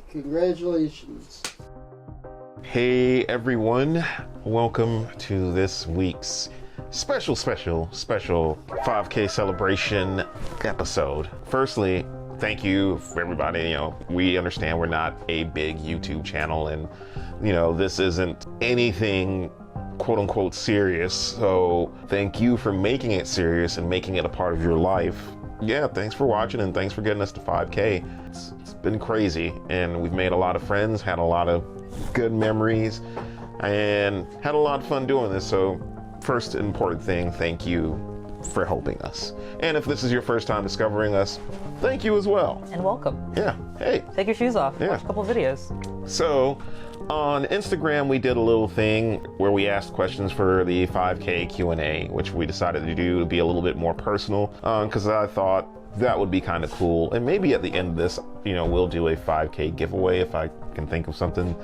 Congratulations. Hey everyone, welcome to this week's special 5K celebration episode. Firstly, thank you for everybody. We understand we're not a big YouTube channel, and this isn't anything quote unquote serious, so thank you for making it serious and making it a part of your life. Yeah, thanks for watching, and thanks for getting us to 5K. It's been crazy, and we've made a lot of friends, had a lot of good memories, and had a lot of fun doing this. So first important thing, thank you for helping us. And if this is your first time discovering us, thank you as well. And welcome. Yeah, hey. Take your shoes off, Yeah. Watch a couple videos. So on Instagram, we did a little thing where we asked questions for the 5K Q&A, which we decided to do to be a little bit more personal, because I thought that would be kind of cool. And maybe at the end of this, we'll do a 5K giveaway if I can think of something.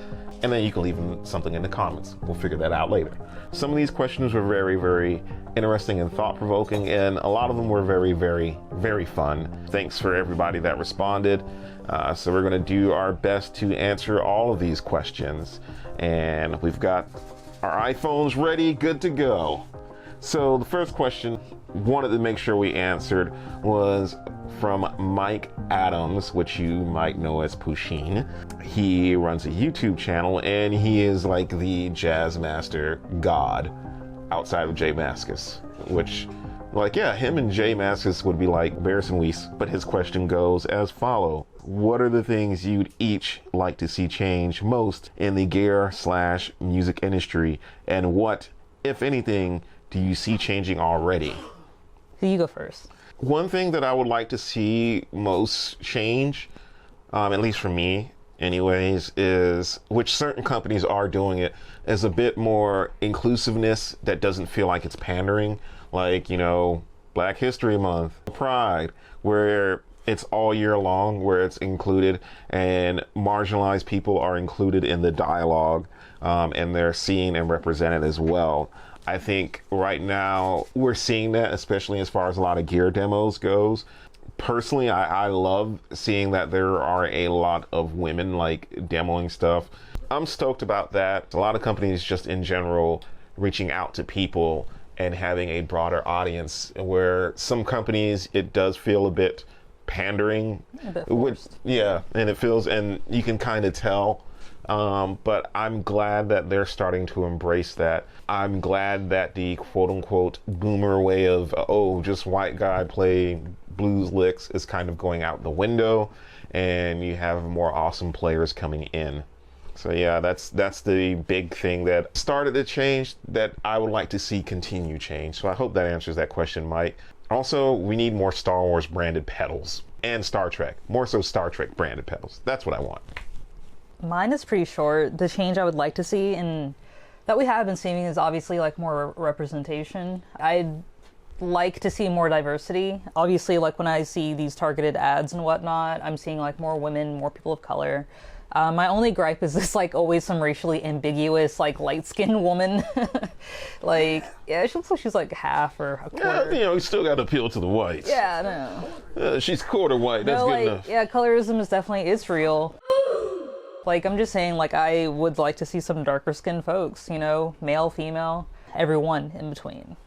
And then you can leave something in the comments. We'll figure that out later. Some of these questions were very, very interesting and thought-provoking, and a lot of them were very, very, very fun. Thanks for everybody that responded. So we're gonna do our best to answer all of these questions. And we've got our iPhones ready, good to go. So the first question wanted to make sure we answered was from Mike Adams, which you might know as Pusheen. He runs a YouTube channel, and he is like the jazz master god outside of Jay Mascis, which, him and Jay Mascis would be like Bears and Weiss. But his question goes as follow: what are the things you'd each like to see change most in the gear/music industry, and what, if anything, do you see changing already? So you go first. One thing that I would like to see most change, at least for me anyways, is, which certain companies are doing it, is a bit more inclusiveness that doesn't feel like it's pandering. Like, Black History Month, Pride, where it's all year long, where it's included, and marginalized people are included in the dialogue, and they're seen and represented as well. I think right now we're seeing that, especially as far as a lot of gear demos goes. Personally, I love seeing that there are a lot of women demoing stuff. I'm stoked about that. A lot of companies just in general reaching out to people and having a broader audience, where some companies it does feel a bit pandering. A bit forced. And it feels, and you can kind of tell. But I'm glad that they're starting to embrace that. I'm glad that the quote-unquote boomer way of, just white guy play blues licks is kind of going out the window, and you have more awesome players coming in. So yeah, that's the big thing that started to change that I would like to see continue change. So I hope that answers that question, Mike. Also, we need more Star Wars branded pedals, and Star Trek. More so Star Trek branded pedals. That's what I want. Mine is pretty short. The change I would like to see, and that we have been seeing, is obviously more representation. I'd like to see more diversity. Obviously, when I see these targeted ads and whatnot, I'm seeing more women, more people of color. My only gripe is this always some racially ambiguous light-skinned woman. She looks like she's half or a quarter. Yeah, you still got to appeal to the whites. Yeah, I know. She's quarter white. That's good enough. Yeah, colorism is real. I'm just saying, I would like to see some darker skinned folks, male, female, everyone in between.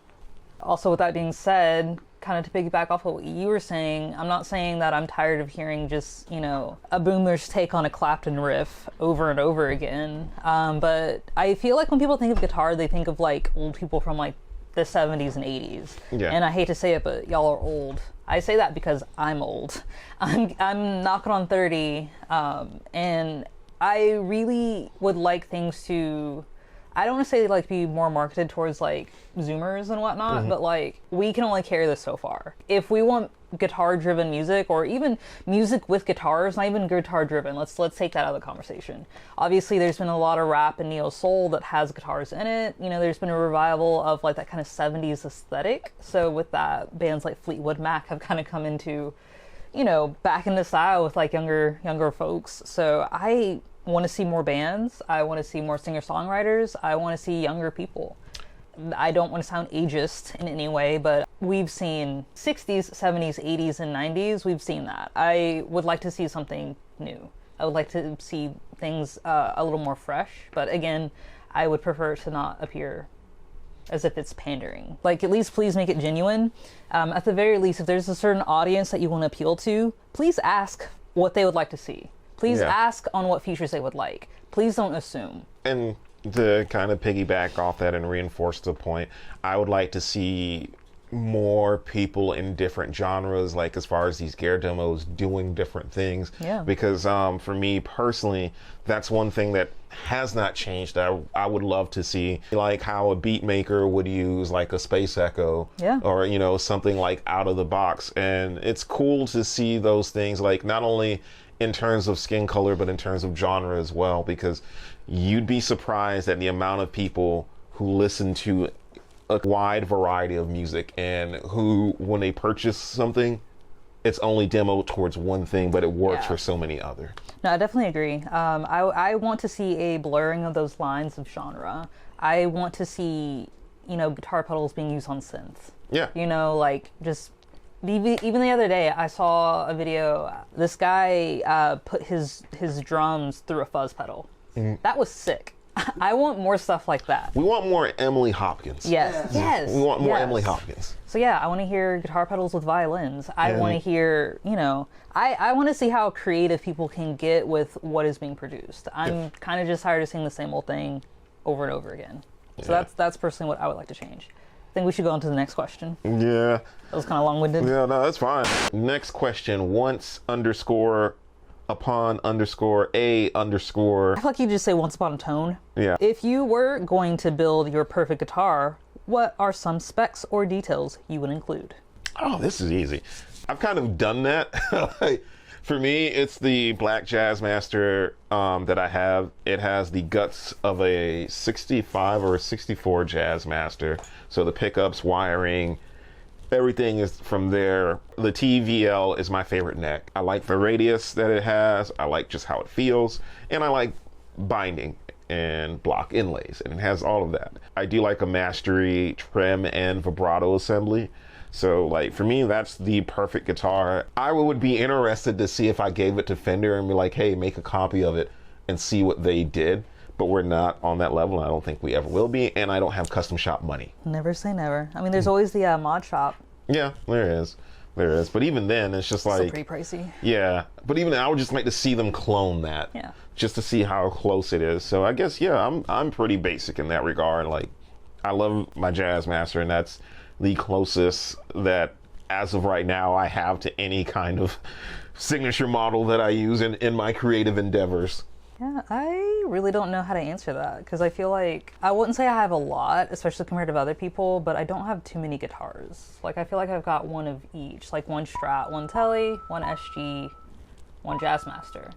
Also, with that being said, kind of to piggyback off of what you were saying, I'm not saying that I'm tired of hearing just, a boomer's take on a Clapton riff over and over again. But I feel like when people think of guitar, they think of old people from the 70s and 80s. Yeah. And I hate to say it, but y'all are old. I say that because I'm old. I'm knocking on 30, and I really would like things to, I don't want to say be more marketed towards Zoomers and whatnot, but we can only carry this so far. If we want guitar-driven music, or even music with guitars, not even guitar-driven, let's take that out of the conversation. Obviously, there's been a lot of rap and neo-soul that has guitars in it. There's been a revival of that kind of 70s aesthetic. So with that, bands like Fleetwood Mac have kind of come into, back in the style with younger folks. So I want to see more bands. I want to see more singer-songwriters. I want to see younger people. I don't want to sound ageist in any way, but we've seen 60s, 70s, 80s, and 90s. We've seen that. I would like to see something new. I would like to see things a little more fresh. But again, I would prefer to not appear as if it's pandering. Like, at least please make it genuine. At the very least, if there's a certain audience that you want to appeal to, please ask what they would like to see. Please ask on what features they would like. Please don't assume. And to kind of piggyback off that and reinforce the point, I would like to see more people in different genres, like as far as these gear demos doing different things. Yeah. Because for me personally, that's one thing that has not changed. I would love to see, like how a beat maker would use like a Space Echo, or you know, something like out of the box. And it's cool to see those things, like not only in terms of skin color, but in terms of genre as well, because you'd be surprised at the amount of people who listen to a wide variety of music and who, when they purchase something, it's only demoed towards one thing, but it works for so many other. No, I definitely agree. I want to see a blurring of those lines of genre. I want to see, you know, guitar pedals being used on synth. Yeah. You know, like just even the other day, I saw a video. This guy put his drums through a fuzz pedal. That was sick. I want more stuff like that. We want more Emily Hopkins. Yes. We want more Emily Hopkins. So yeah, I want to hear guitar pedals with violins. I want to hear, you know, I want to see how creative people can get with what is being produced. I'm kind of just tired of seeing the same old thing over and over again. So that's personally what I would like to change. I think we should go on to the next question. Yeah. That was kind of long-winded. Yeah, no, that's fine. Next question, once underscore upon underscore a underscore. I feel like you just say once upon a tone. Yeah. If you were going to build your perfect guitar, what are some specs or details you would include? Oh, this is easy. I've kind of done that. For me, it's the Black Jazzmaster that I have. It has the guts of a 65 or a 64 Jazzmaster. So the pickups, wiring, everything is from there. The TVL is my favorite neck. I like the radius that it has. I like just how it feels. And I like binding and block inlays. And it has all of that. I do like a mastery trim and vibrato assembly. So like for me, that's the perfect guitar. I would be interested to see if I gave it to Fender and be like, hey, make a copy of it and see what they did. But we're not on that level. I don't think we ever will be. And I don't have custom shop money. Never say never. I mean, there's always the mod shop. Yeah, there is. There is. But even then, it's just like... Still pretty pricey. Yeah. But even then, I would just like to see them clone that. Yeah. Just to see how close it is. So I guess, yeah, I'm pretty basic in that regard. Like, I love my Jazzmaster, and that's the closest that, as of right now, I have to any kind of signature model that I use in my creative endeavors. Yeah, I really don't know how to answer that because I feel like I wouldn't say I have a lot, especially compared to other people, but I don't have too many guitars. Like I feel like I've got one of each, like one Strat, one Tele, one SG, one Jazzmaster.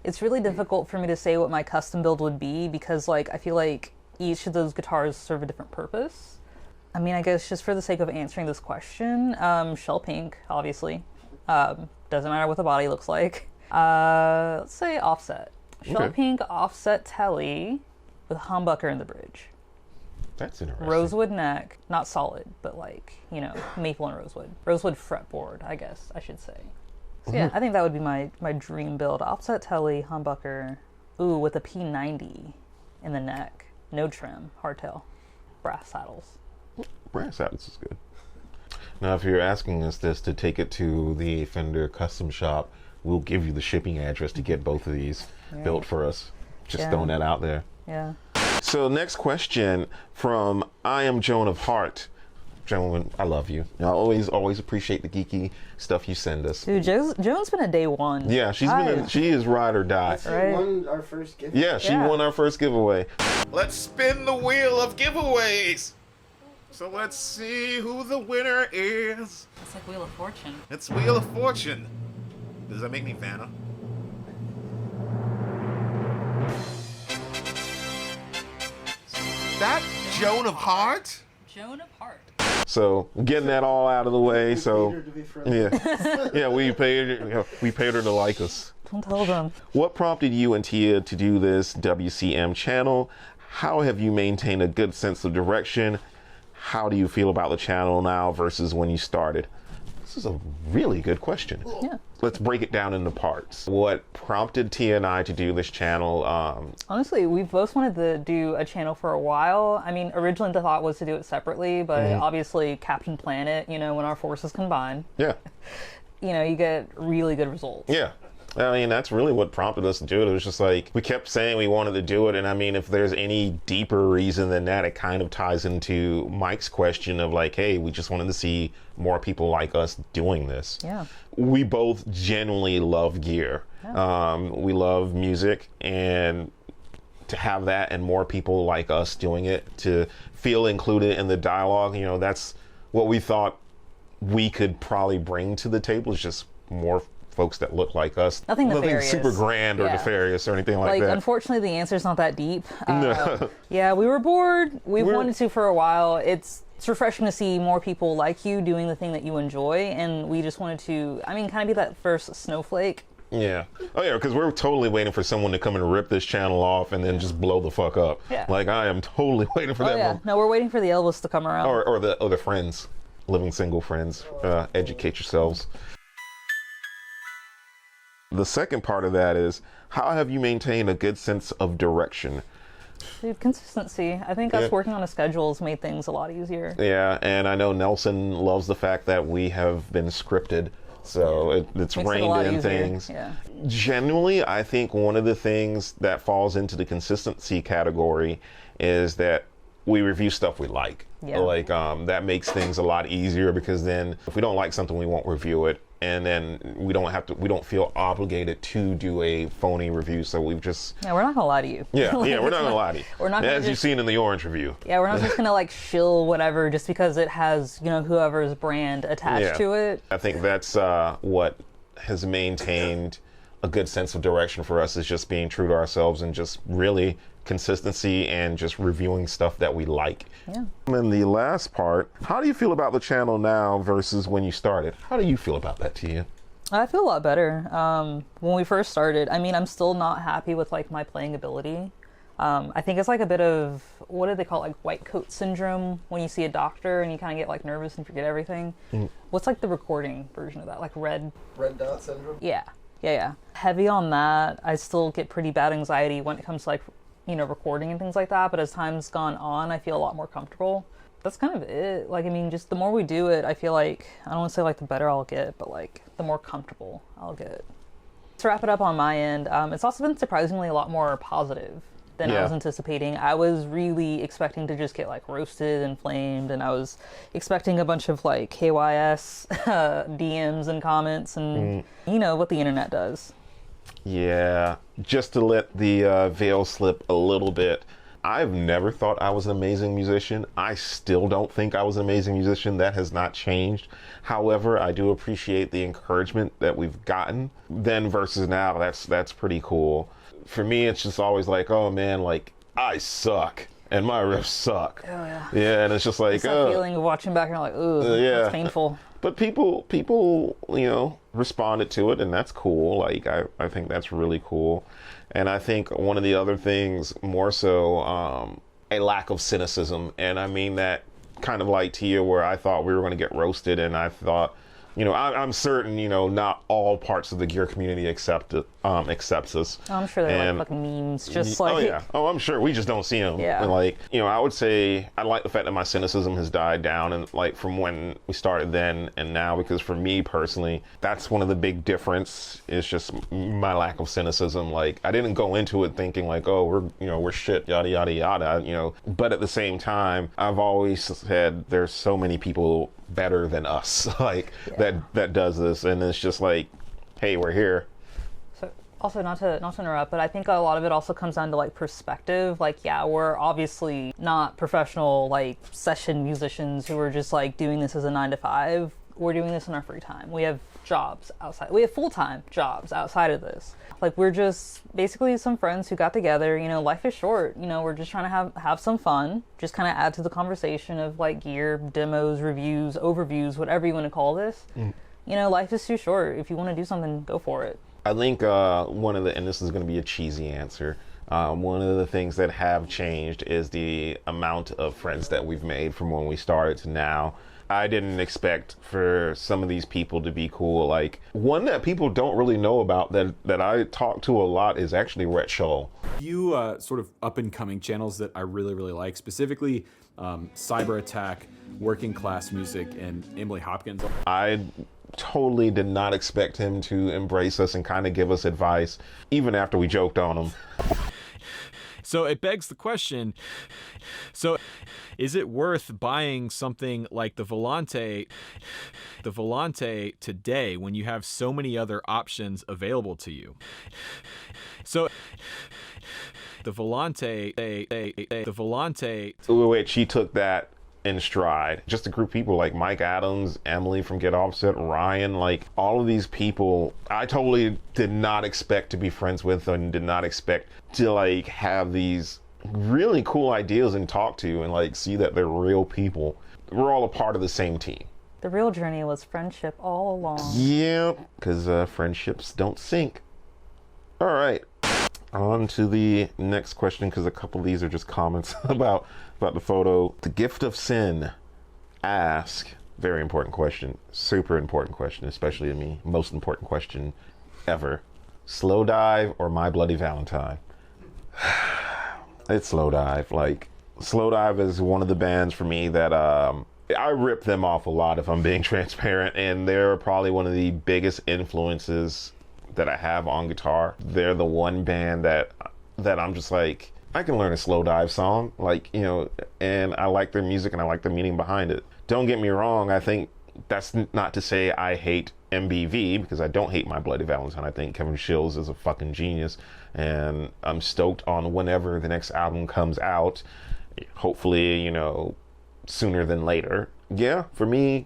It's really difficult for me to say what my custom build would be because like I feel like each of those guitars serve a different purpose. I mean, I guess just for the sake of answering this question, shell pink, obviously. Doesn't matter what the body looks like. Let's say offset. Shell pink offset telly with humbucker in the bridge. That's interesting. Rosewood neck, not solid, but like, you know, maple and rosewood. Rosewood fretboard, I guess I should say. So yeah, I think that would be my dream build. Offset telly, humbucker, with a P90 in the neck. No trim, hardtail, brass saddles. Brass saddles is good. Now, if you're asking us this to take it to the Fender custom shop, we'll give you the shipping address to get both of these built for us. Just throwing that out there. Yeah. So next question from I Am Joan of Heart. Gentlemen, I love you. I always appreciate the geeky stuff you send us. Dude, Joan's been a day one. Yeah, she is ride or die. She won our first giveaway. Yeah, she won our first giveaway. Let's spin the wheel of giveaways. So let's see who the winner is. It's like Wheel of Fortune. It's Wheel of Fortune. Does that make me Vanna? That Joan of Heart? Joan of Heart. So getting that all out of the way. So yeah, we paid her to like us. Don't tell them. What prompted you and Tia to do this WCM channel? How have you maintained a good sense of direction? how do you feel about the channel now versus when you started? This is a really good question. Yeah. Let's break it down into parts. What prompted Tia and I to do this channel? Honestly, we've both wanted to do a channel for a while. I mean, originally the thought was to do it separately, but obviously Captain Planet, you know, when our forces combine, Yeah. you know, you get really good results. Yeah. I mean, that's really what prompted us to do it. It was just like, we kept saying we wanted to do it. And I mean, if there's any deeper reason than that, it kind of ties into Mike's question of like, hey, we just wanted to see more people like us doing this. Yeah. We both genuinely love gear. Yeah. We love music, and to have that and more people like us doing it, to feel included in the dialogue, you know, that's what we thought we could probably bring to the table, is just more folks that look like us. Nothing nefarious. Super grand or nefarious or anything like that. Unfortunately, the answer's not that deep. Yeah, we were bored. We wanted to for a while. It's refreshing to see more people like you doing the thing that you enjoy, and we just wanted to, I mean, kind of be that first snowflake. Yeah. Oh yeah, because we're totally waiting for someone to come and rip this channel off and then just blow the fuck up. Yeah. Like, I am totally waiting for that Yeah. moment. No, we're waiting for the Elvis to come around. Or the friends, living single friends. Educate yourselves. The second part of that is, how have you maintained a good sense of direction? Dude, consistency. I think us working on a schedule has made things a lot easier. Yeah, and I know Nelson loves the fact that we have been scripted, so it's Makes reined it a lot in easier. things. Yeah. Genuinely, I think one of the things that falls into the consistency category is that we review stuff we like. Yeah. Like, that makes things a lot easier, because then if we don't like something, we won't review it. And then we don't feel obligated to do a phony review. So we've just... Yeah, we're not gonna lie to you. Yeah, we're not gonna lie to you. We're not gonna As you've seen in the Orange review. Yeah, we're not just gonna like shill whatever just because it has, you know, whoever's brand attached to it. I think that's what has maintained a good sense of direction for us, is just being true to ourselves and just really consistency and just reviewing stuff that we like. Yeah. And the last part, how do you feel about the channel now versus when you started? How do you feel about that, Tia? I feel a lot better. When we first started, I mean, I'm still not happy with like my playing ability. I think it's like a bit of, what do they call it, like white coat syndrome, when you see a doctor and you kind of get like nervous and forget everything. What's like the recording version of that? Like red dot syndrome? Yeah. Heavy on that. I still get pretty bad anxiety when it comes to like, you know, recording and things like that, but as time's gone on, I feel a lot more comfortable. That's kind of it. Like, I mean, just the more we do it, I feel like, I don't want to say like the better I'll get, but like the more comfortable I'll get. To wrap it up on my end, it's also been surprisingly a lot more positive than I was anticipating. I was really expecting to just get like roasted and flamed, and I was expecting a bunch of like KYS DMs and comments, and you know what the internet does. Yeah, just to let the veil slip a little bit, I've never thought I was an amazing musician. I still don't think I was an amazing musician. That has not changed. However, I do appreciate the encouragement that we've gotten. Then versus now, that's pretty cool. For me, it's just always like, oh man, like, I suck and my riffs suck. Oh yeah. Yeah, and it's just like, it's that feeling of watching back and you're like, ooh, that's painful. But people, you know, responded to it, and that's cool. Like, I think that's really cool. And I think one of the other things, more so, a lack of cynicism. And I mean that kind of like Tia, where I thought we were going to get roasted, and I thought, you know, I'm certain, you know, not all parts of the gear community accepts us. Oh, I'm sure they're like fucking memes, just like... Oh, yeah. Oh, I'm sure. We just don't see them. Yeah. And like, you know, I would say I like the fact that my cynicism has died down, and like from when we started then and now, because for me personally, that's one of the big difference, is just my lack of cynicism. Like, I didn't go into it thinking like, oh, we're shit, yada, yada, yada, you know, but at the same time, I've always said there's so many people better than us, like, that does this, and it's just like, hey, we're here. So also, not to interrupt, but I think a lot of it also comes down to like perspective. Like, yeah, we're obviously not professional like session musicians who are just like doing this as a 9-to-5. We're doing this in our free time. We have jobs outside. We have full-time jobs outside of this. Like, we're just basically some friends who got together. You know, life is short. You know, we're just trying to have some fun. Just kind of add to the conversation of like gear, demos, reviews, overviews, whatever you want to call this. You know, life is too short. If you want to do something, go for it. I think one of the, and this is going to be a cheesy answer, One of the things that have changed is the amount of friends that we've made from when we started to now. I didn't expect for some of these people to be cool. Like, one that people don't really know about that I talk to a lot is actually Rhett Shull. You sort of up-and-coming channels that I really, really like, specifically Cyber Attack, Working Class Music, and Emily Hopkins. I totally did not expect him to embrace us and kind of give us advice, even after we joked on him. So it begs the question, so is it worth buying something like the Volante today when you have so many other options available to you? So the Volante, Which he took that in stride. Just a group of people like Mike Adams, Emily from Get Offset, Ryan, like all of these people I totally did not expect to be friends with and did not expect to like have these really cool ideas and talk to and like see that they're real people. We're all a part of the same team. The real journey was friendship all along. Yeah, because friendships don't sink. All right. On to the next question, because a couple of these are just comments about the photo. The Gift of Sin ask, very important question, super important question, especially to me, most important question ever. Slowdive or My Bloody Valentine? It's Slowdive. Like, Slowdive is one of the bands for me that I rip them off a lot if I'm being transparent, and they're probably one of the biggest influences that I have on guitar. They're the one band that I'm just like, I can learn a Slowdive song, like, you know, and I like their music and I like the meaning behind it. Don't get me wrong, I think that's not to say I hate MBV, because I don't hate My Bloody Valentine. I think Kevin Shields is a fucking genius, and I'm stoked on whenever the next album comes out, hopefully, you know, sooner than later. Yeah, for me,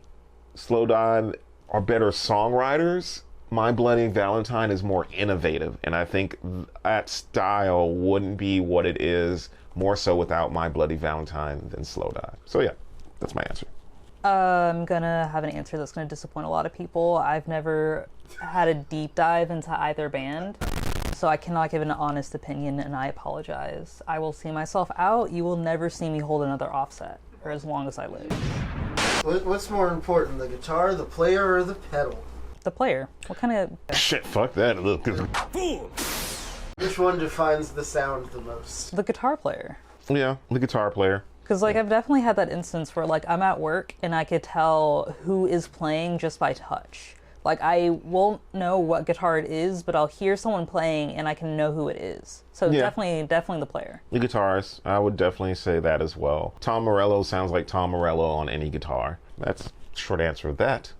Slowdive are better songwriters. My Bloody Valentine is more innovative, and I think that style wouldn't be what it is more so without My Bloody Valentine than Slowdive. So yeah, that's my answer. I'm gonna have an answer that's gonna disappoint a lot of people. I've never had a deep dive into either band, so I cannot give an honest opinion, and I apologize. I will see myself out. You will never see me hold another Offset for as long as I live. What's more important, the guitar, the player, or the pedal? The player. What kind of... Shit, fuck that. Look. Which one defines the sound the most? The guitar player. Yeah, the guitar player. Because, like, I've definitely had that instance where, like, I'm at work and I could tell who is playing just by touch. Like, I won't know what guitar it is, but I'll hear someone playing and I can know who it is. So Yeah. definitely the player. The guitarist, I would definitely say that as well. Tom Morello sounds like Tom Morello on any guitar. That's the short answer of that.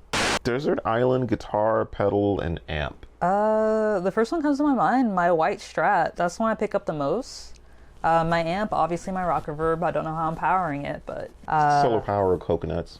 Desert Island guitar, pedal, and amp. The first one comes to my mind, my white Strat. That's the one I pick up the most. My amp, obviously my Rock Reverb. I don't know how I'm powering it, but... Solar power of coconuts.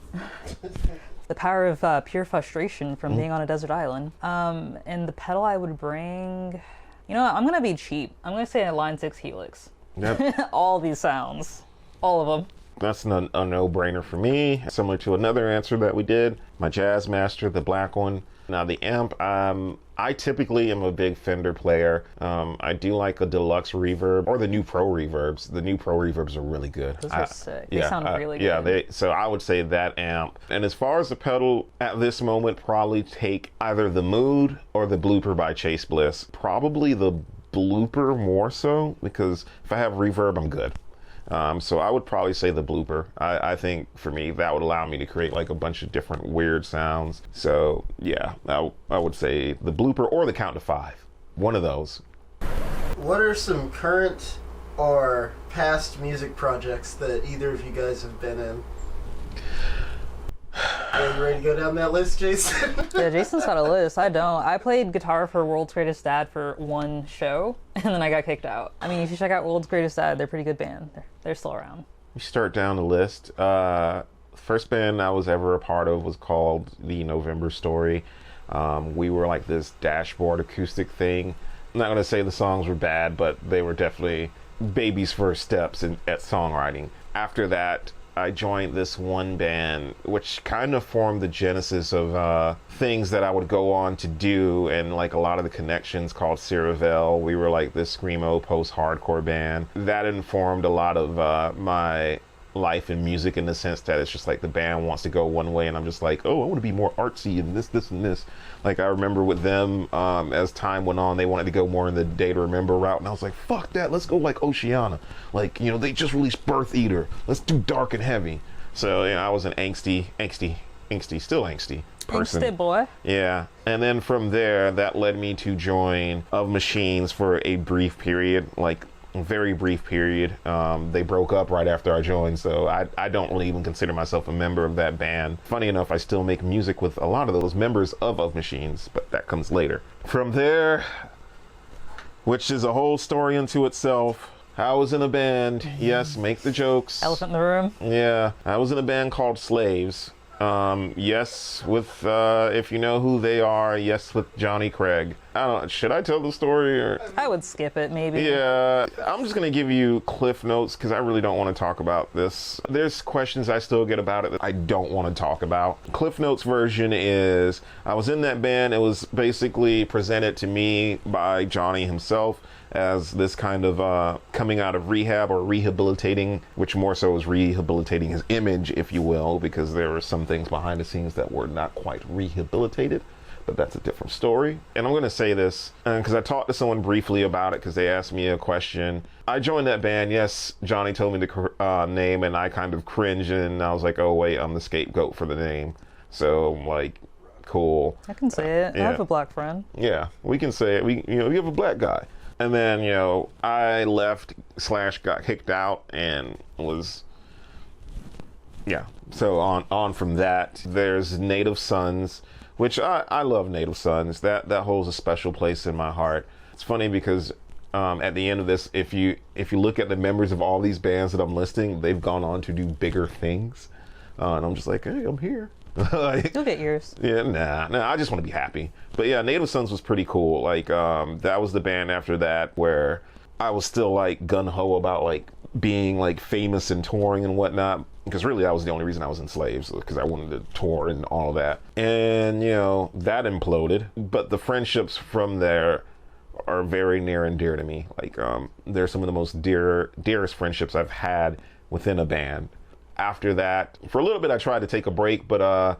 The power of pure frustration from being on a desert island. And the pedal I would bring... You know what? I'm going to be cheap. I'm going to say a Line 6 Helix. Yep. All these sounds. All of them. That's a no-brainer for me. Similar to another answer that we did, my Jazzmaster, the black one. Now the amp, I typically am a big Fender player. I do like a deluxe reverb or the new Pro reverbs. The new Pro reverbs are really good. Those are sick. They sound really good. Yeah, so I would say that amp. And as far as the pedal, at this moment, probably take either the Mood or the Blooper by Chase Bliss. Probably the Blooper more so, because if I have reverb, I'm good. So I would probably say the Blooper. I think for me that would allow me to create like a bunch of different weird sounds. So yeah, I would say the Blooper or the Count to 5. One of those. What are some current or past music projects that either of you guys have been in? Are you ready to go down that list, Jason? Yeah, Jason's got a list. I don't. I played guitar for World's Greatest Dad for one show, and then I got kicked out. I mean, if you check out World's Greatest Dad, they're a pretty good band. They're still around. We start down the list. First band I was ever a part of was called The November Story. We were like this dashboard acoustic thing. I'm not going to say the songs were bad, but they were definitely baby's first steps at songwriting. After that, I joined this one band, which kind of formed the genesis of things that I would go on to do, and like a lot of the connections called Ceravel. We were like this screamo post-hardcore band. That informed a lot of my life in music, in the sense that it's just like the band wants to go one way and I'm just like, oh, I want to be more artsy and this and this. Like I remember with them, as time went on, they wanted to go more in the Day to Remember route, and I was like, fuck that, let's go like Oceana. Like, you know, they just released Birth Eater, let's do dark and heavy. So, you know, I was an still angsty person. Angsty boy. Yeah. And then from there, that led me to join Of Machines for a brief period, like a very brief period. They broke up right after I joined, so I don't really even consider myself a member of that band. Funny enough, I still make music with a lot of those members of Machines, but that comes later. From there, which is a whole story unto itself, I was in a band. Yes, make the jokes. Elephant in the room. Yeah, I was in a band called Slaves. Yes, with, if you know who they are, yes, with Johnny Craig. I don't know, should I tell the story or? I would skip it, maybe. Yeah, I'm just gonna give you cliff notes because I really don't want to talk about this. There's questions I still get about it that I don't want to talk about. Cliff notes version is, I was in that band. It was basically presented to me by Johnny himself as this kind of coming out of rehab or rehabilitating, which more so is rehabilitating his image, if you will, because there were some things behind the scenes that were not quite rehabilitated, but that's a different story. And I'm going to say this because I talked to someone briefly about it because they asked me a question. I joined that band. Yes, Johnny told me the name and I kind of cringed and I was like, oh wait, I'm the scapegoat for the name. So like, cool. I can say it. Yeah. I have a black friend. Yeah, we can say it. We have a black guy. And then, you know, I left / got kicked out and was, yeah. So on from that, there's Native Sons, which I love Native Sons. That holds a special place in my heart. It's funny because at the end of this, if you look at the members of all these bands that I'm listing, they've gone on to do bigger things. And I'm just like, hey, I'm here. Like, You'll get yours. Yeah, nah, I just want to be happy. But yeah, Native Sons was pretty cool. Like, that was the band after that where I was still like gung-ho about like being like famous and touring and whatnot, because really that was the only reason I was in Slaves, because I wanted to tour and all of that. And, you know, that imploded. But the friendships from there are very near and dear to me. Like, they're some of the most dearest friendships I've had within a band. After that, for a little bit, I tried to take a break, but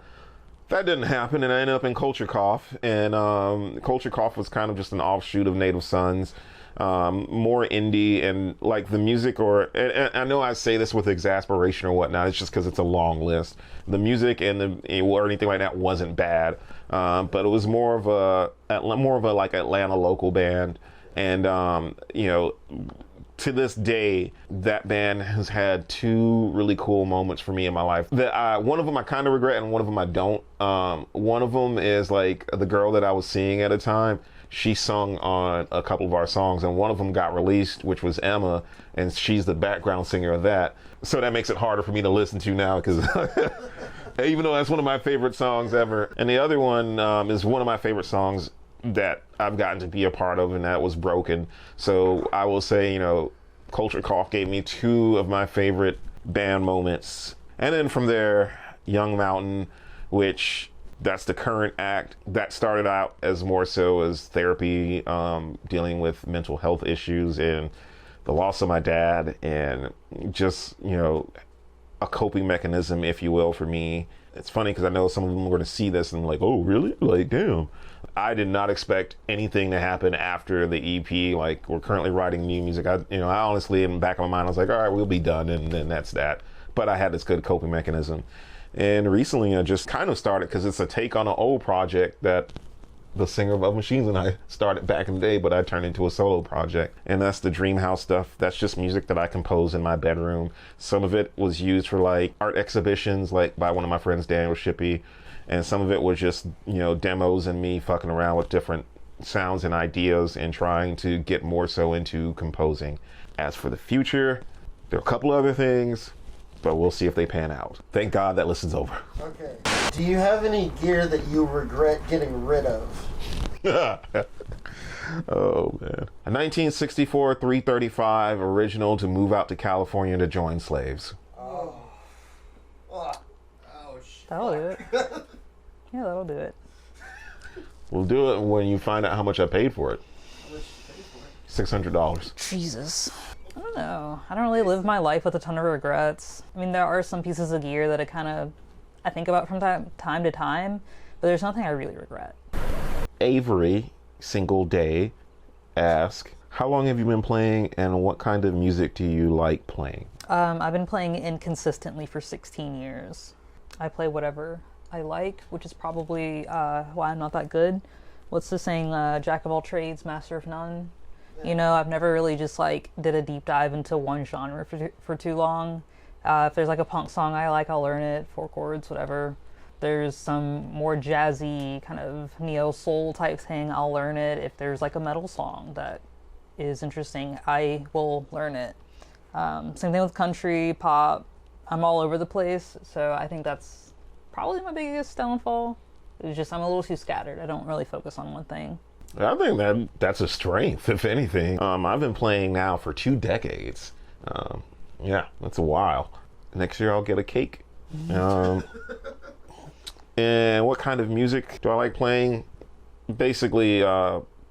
that didn't happen, and I ended up in Culture Cough. And Culture Cough was kind of just an offshoot of Native Sons, more indie, and like the music, and I know I say this with exasperation or whatnot, it's just because it's a long list. The music and or anything like that wasn't bad, but it was more of a like Atlanta local band, and you know. To this day, that band has had two really cool moments for me in my life. That one of them I kind of regret, and one of them I don't. One of them is like the girl that I was seeing at the time. She sung on a couple of our songs, and one of them got released, which was Emma, and she's the background singer of that. So that makes it harder for me to listen to now, because even though that's one of my favorite songs ever. And the other one is one of my favorite songs that I've gotten to be a part of, and that was Broken. So I will say, you know, Culture Cough gave me two of my favorite band moments. And then from there, Young Mountain, which that's the current act. That started out as more so as therapy, dealing with mental health issues and the loss of my dad, and just, you know, a coping mechanism, if you will, for me. It's funny because I know some of them were going to see this and like, oh, really? Like, damn. I did not expect anything to happen after the EP. Like, we're currently writing new music. I honestly, in the back of my mind, I was like, all right, we'll be done, and then that's that. But I had this good coping mechanism. And recently I just kind of started, because it's a take on an old project that the singer of Machines and I started back in the day, but I turned into a solo project. And that's the Dream House stuff. That's just music that I compose in my bedroom. Some of it was used for like art exhibitions, like by one of my friends, Daniel Shippey. And some of it was just, you know, demos and me fucking around with different sounds and ideas and trying to get more so into composing. As for the future, there are a couple other things, but we'll see if they pan out. Thank God that list's over. Okay. Do you have any gear that you regret getting rid of? Oh, man. A 1964 335 original to move out to California to join Slaves. Oh. Oh, shit. That'll do it. Yeah, that'll do it. We'll do it when you find out how much I paid for it. How much did you pay for it? $600. Jesus. I don't know. I don't really live my life with a ton of regrets. I mean, there are some pieces of gear that I think about from time to time, but there's nothing I really regret. Avery, single day, ask, how long have you been playing and what kind of music do you like playing? I've been playing inconsistently for 16 years. I play whatever I like, which is probably why I'm not that good. What's the saying? Jack of all trades, master of none. You know, I've never really just did a deep dive into one genre for too long. If there's a punk song I like, I'll learn it, 4 chords, whatever. There's some more jazzy kind of neo soul type thing, I'll learn it. If there's a metal song that is interesting, I will learn it. Same thing with country, pop. I'm all over the place, so I think that's probably my biggest downfall. It's just I'm a little too scattered. I don't really focus on one thing. I think that's a strength, if anything. I've been playing now for 2 decades. Yeah, that's a while. Next year I'll get a cake. And what kind of music do I like playing? Basically,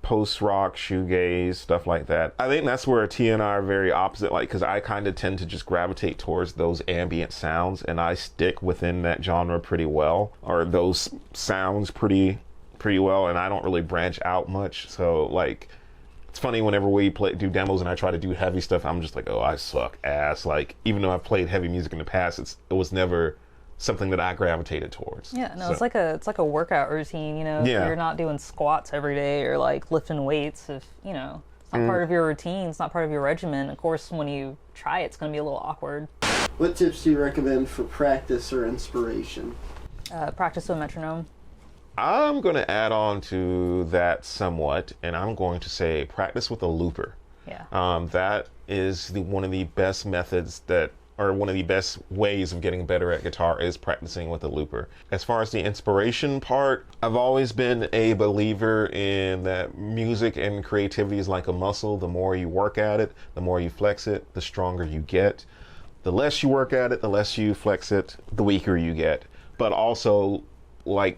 post-rock, shoegaze, stuff like that. I think that's where T and I are very opposite, because I kind of tend to just gravitate towards those ambient sounds, and I stick within that genre pretty well, or those sounds pretty well, and I don't really branch out much. So it's funny whenever we do demos and I try to do heavy stuff, I'm just oh, I suck ass. Even though I've played heavy music in the past, it was never something that I gravitated towards. Yeah, no, so. It's like a workout routine, If you're not doing squats every day or lifting weights, if it's not part of your routine, it's not part of your regimen. Of course, when you try it, it's going to be a little awkward. What tips do you recommend for practice or inspiration? Practice with a metronome. I'm going to add on to that somewhat, and I'm going to say practice with a looper. Yeah. That is one of the best methods or one of the best ways of getting better at guitar is practicing with a looper. As far as the inspiration part, I've always been a believer in that music and creativity is like a muscle. The more you work at it, the more you flex it, the stronger you get. The less you work at it, the less you flex it, the weaker you get. But also,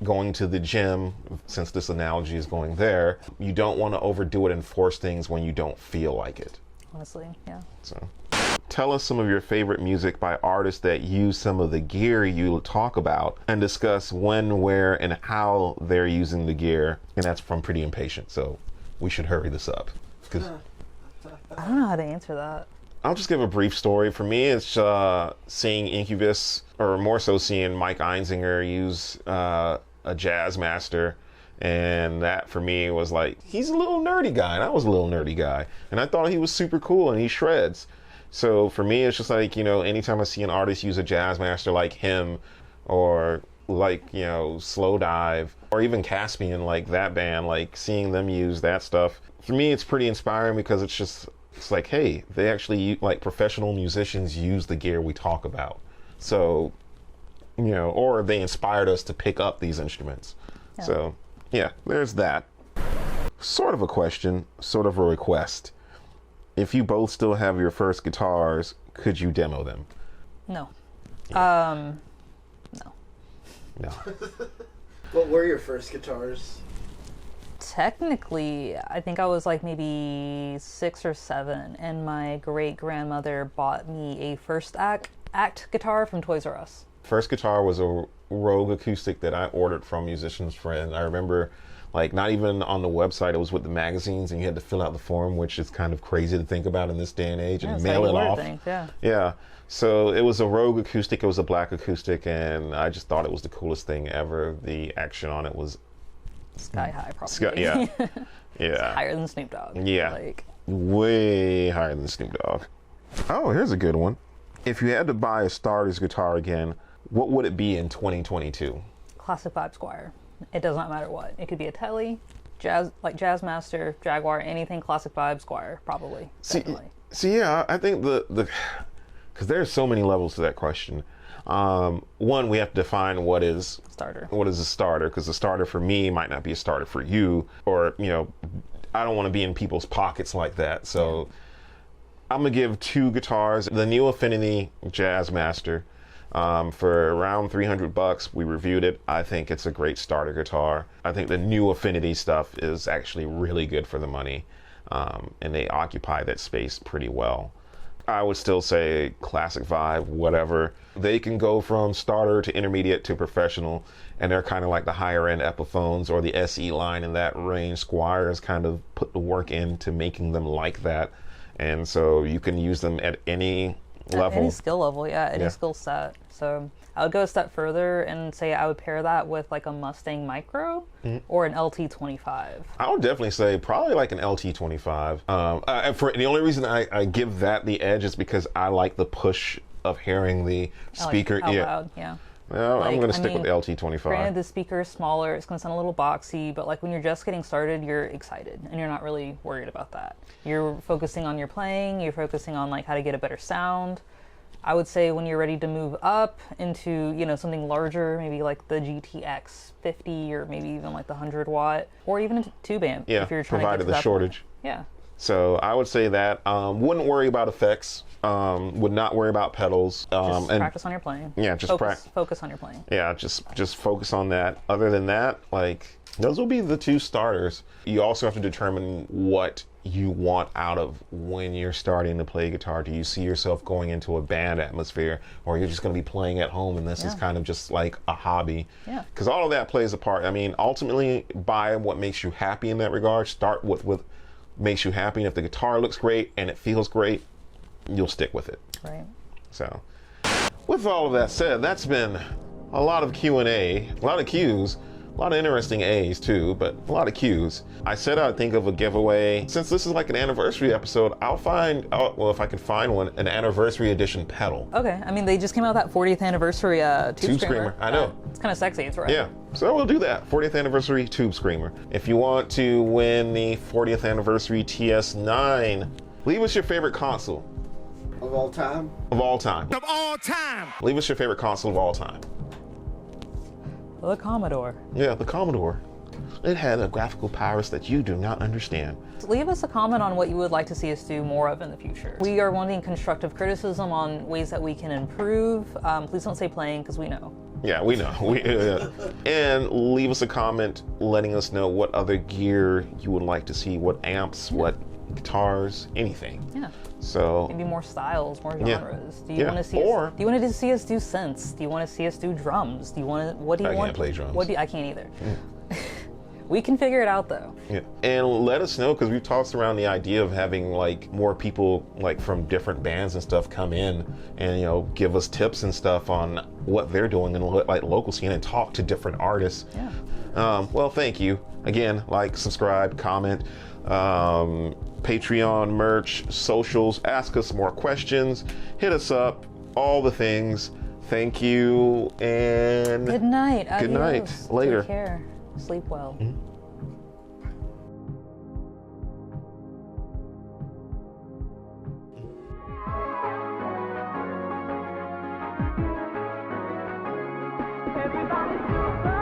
going to the gym, since this analogy is going there, you don't want to overdo it and force things when you don't feel like it. Honestly, yeah. So, tell us some of your favorite music by artists that use some of the gear you talk about, and discuss when, where, and how they're using the gear. And that's from Pretty Impatient, so we should hurry this up. I don't know how to answer that. I'll just give a brief story. For me, it's seeing Incubus, or more so seeing Mike Einzinger use a Jazz Master. And that for me was he's a little nerdy guy, and I was a little nerdy guy. And I thought he was super cool, and he shreds. So for me, it's just anytime I see an artist use a Jazz Master like him, or Slowdive, or even Caspian, that band, seeing them use that stuff, for me it's pretty inspiring, because it's hey, they actually professional musicians use the gear we talk about. So, or they inspired us to pick up these instruments. Yeah. So, yeah, there's that. Sort of a question, sort of a request. If you both still have your first guitars, could you demo them? No. Yeah. No. No. What were your first guitars? Technically, I think I was maybe 6 or 7, and my great-grandmother bought me a first act guitar from Toys R Us. First guitar was a Rogue acoustic that I ordered from Musician's Friend. I remember, not even on the website, it was with the magazines, and you had to fill out the form, which is kind of crazy to think about in this day and age, and mail it off. Yeah. So it was a Rogue acoustic. It was a black acoustic, and I just thought it was the coolest thing ever. The action on it was sky high, probably. Yeah. It's higher than Snoop Dogg. Yeah. Way higher than Snoop Dogg. Oh, here's a good one. If you had to buy a starter's guitar again, what would it be in 2022? Classic Vibe Squire. It does not matter what. It could be a Tele, Jazz Master, Jaguar, anything Classic Vibe Squire, probably. See, yeah, I think because there's so many levels to that question. One, we have to define what is a starter, because a starter for me might not be a starter for you, or I don't want to be in people's pockets like that. So I'm gonna give 2 guitars: the New Affinity Jazz Master, For around $300. We reviewed it. I think it's a great starter guitar. I think the new Affinity stuff is actually really good for the money, and they occupy that space pretty well. I would still say classic vibe, whatever. They can go from starter to intermediate to professional, and they're kind of like the higher end Epiphones or the SE line in that range. Squire has kind of put the work into making them like that, and so you can use them at any level. Any skill level, yeah, any skill set. So I would go a step further and say I would pair that with like a Mustang Micro or an LT25. I would definitely say probably like an LT25. For the only reason I give that the edge is because I like the push of hearing the speaker. Out loud, yeah. Well, I'm going to stick with the LT25. Granted, the speaker is smaller, it's going to sound a little boxy, but like when you're just getting started, you're excited and you're not really worried about that. You're focusing on your playing, you're focusing on like how to get a better sound. I would say when you're ready to move up into, you know, something larger, maybe like the GTX 50 or maybe even like the 100 watt or even a tube amp. Yeah, if you're trying provided to get to the that shortage. point. Yeah. So I would say that. Wouldn't worry about effects. Would not worry about pedals. Just and practice on your playing. Yeah, just focus on your playing. Yeah, just focus on that. Other than that, like, those will be the two starters. You also have to determine what you want out of when you're starting to play guitar. Do you see yourself going into a band atmosphere, or you're just going to be playing at home and this is kind of just like a hobby? Yeah. Because all of that plays a part. I mean, ultimately, buy what makes you happy in that regard. Start with what makes you happy. And if the guitar looks great and it feels great, you'll stick with it. Right. So, with all of that said, that's been a lot of Q&A, a lot of Q's, a lot of interesting A's too, but a lot of Q's. I said I'd think of a giveaway. Since this is like an anniversary episode, well, if I can find one, an anniversary edition pedal. Okay. I mean, they just came out with that 40th anniversary Tube Screamer. I know. It's kind of sexy. It's right. Yeah. So we'll do that. 40th anniversary Tube Screamer. If you want to win the 40th anniversary TS9, leave us your favorite console. Of all time? Of all time. Of all time. Leave us your favorite console of all time. The Commodore. Yeah, the Commodore. It had a graphical prowess that you do not understand. Leave us a comment on what you would like to see us do more of in the future. We are wanting constructive criticism on ways that we can improve. Please don't say playing, because we know. Yeah, we know. And leave us a comment letting us know what other gear you would like to see, what amps, what guitars, anything. Yeah. So maybe more styles, more genres. Do you want to see? Or do you want to see us do synths? Do you want to see us do drums? Do you want to? What do you want? I can't play drums. I can't either. We can figure it out though. Yeah, and let us know, because we've tossed around the idea of having like more people like from different bands and stuff come in and, you know, give us tips and stuff on what they're doing in like local scene and talk to different artists. Yeah. Well, thank you again. Like, subscribe, comment. Patreon, merch, socials, ask us more questions, hit us up, all the things. Thank you, and good night. Good night. Adios. Later. Take care. Sleep well. Everybody super